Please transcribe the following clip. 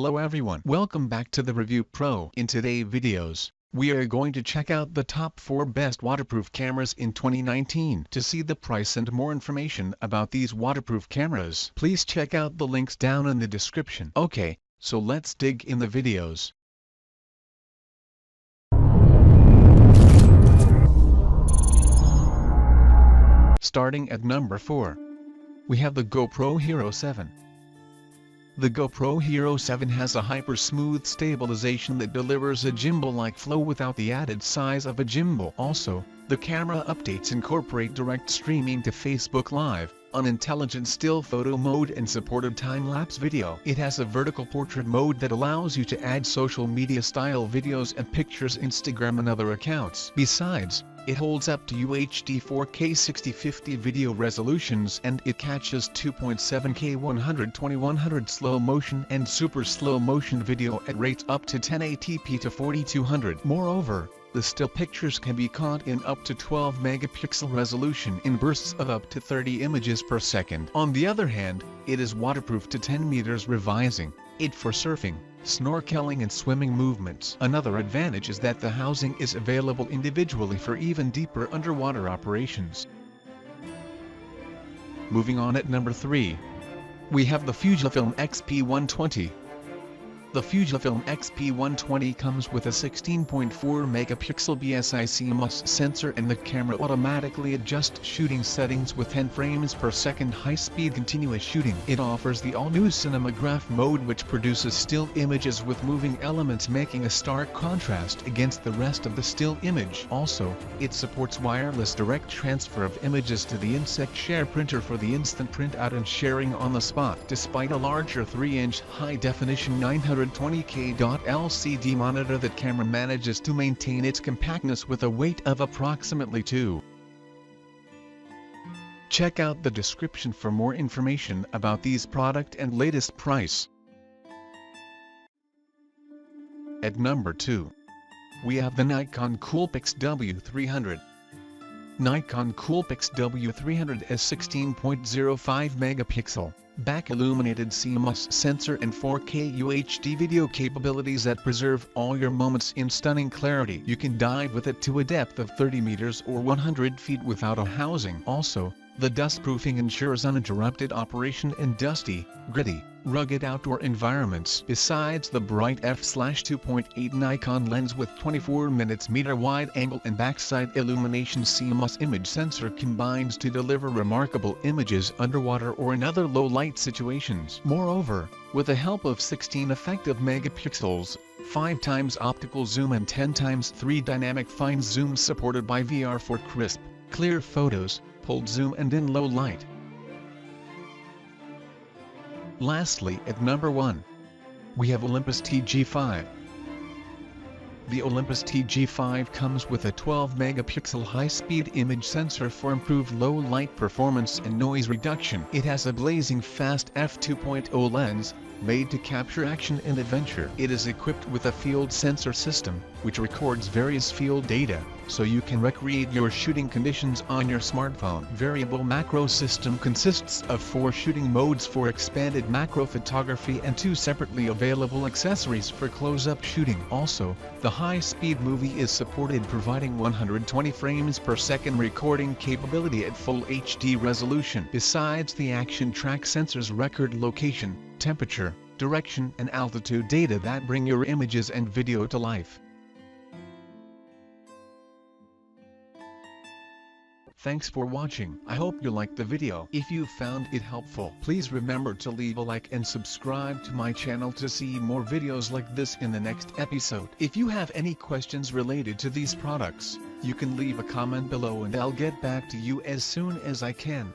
Hello everyone, welcome back to the Review Pro. In today's videos, we are going to check out the top 4 best waterproof cameras in 2019. To see the price and more information about these waterproof cameras, please check out the links down in the description. Okay, so let's dig in the videos. Starting at number 4. We have the GoPro HERO 7. The GoPro HERO 7 has a hyper-smooth stabilization that delivers a gimbal-like flow without the added size of a gimbal. Also, the camera updates incorporate direct streaming to Facebook Live, unintelligent still photo mode and supported time-lapse video. It has a vertical portrait mode that allows you to add social media-style videos and pictures Instagram and other accounts. Besides, it holds up to UHD 4K 60/50 video resolutions and it catches 2.7K 120/100 slow motion and super slow motion video at rates up to 1080p to 4200. Moreover, the still pictures can be caught in up to 12 megapixel resolution in bursts of up to 30 images per second. On the other hand, it is waterproof to 10 meters, revising it for surfing, snorkeling and swimming movements. Another advantage is that the housing is available individually for even deeper underwater operations. Moving on at number 3. We have the Fujifilm XP120. The Fujifilm XP120 comes with a 16.4 megapixel BSI CMOS sensor and the camera automatically adjusts shooting settings with 10 frames per second high-speed continuous shooting. It offers the all-new cinematograph mode which produces still images with moving elements making a stark contrast against the rest of the still image. Also, it supports wireless direct transfer of images to the Insect Share printer for the instant printout and sharing on the spot. Despite a larger 3-inch high-definition 920K LCD monitor, that camera manages to maintain its compactness with a weight of approximately 2. Check out the description for more information about these product and latest price. At number 2. We have the Nikon Coolpix W300. Nikon Coolpix W300 has 16.05 megapixel back-illuminated CMOS sensor and 4K UHD video capabilities that preserve all your moments in stunning clarity. You can dive with it to a depth of 30 meters or 100 feet without a housing. Also, the dustproofing ensures uninterrupted operation in dusty, gritty, rugged outdoor environments. Besides the bright f/2.8 Nikon lens with 24mm meter wide angle and backside illumination, CMOS image sensor combines to deliver remarkable images underwater or in other low light situations. Moreover, with the help of 16 effective megapixels, 5 times optical zoom and 10 times 3 dynamic fine zoom supported by VR for crisp, clear photos, pulled zoom and in low light. Lastly, at number 1, we have Olympus TG5. The Olympus TG5 comes with a 12 megapixel high-speed image sensor for improved low light performance and noise reduction. It has a blazing fast f2.0 lens, made to capture action and adventure. It is equipped with a field sensor system, which records various field data, so you can recreate your shooting conditions on your smartphone. Variable macro system consists of 4 shooting modes for expanded macro photography and 2 separately available accessories for close-up shooting. Also, the high-speed movie is supported, providing 120 frames per second recording capability at full HD resolution. Besides, the action track sensors record location, temperature, direction and altitude data that bring your images and video to life. Thanks for watching. I hope you liked the video. If you found it helpful, please remember to leave a like and subscribe to my channel to see more videos like this in the next episode. If you have any questions related to these products, you can leave a comment below and I'll get back to you as soon as I can.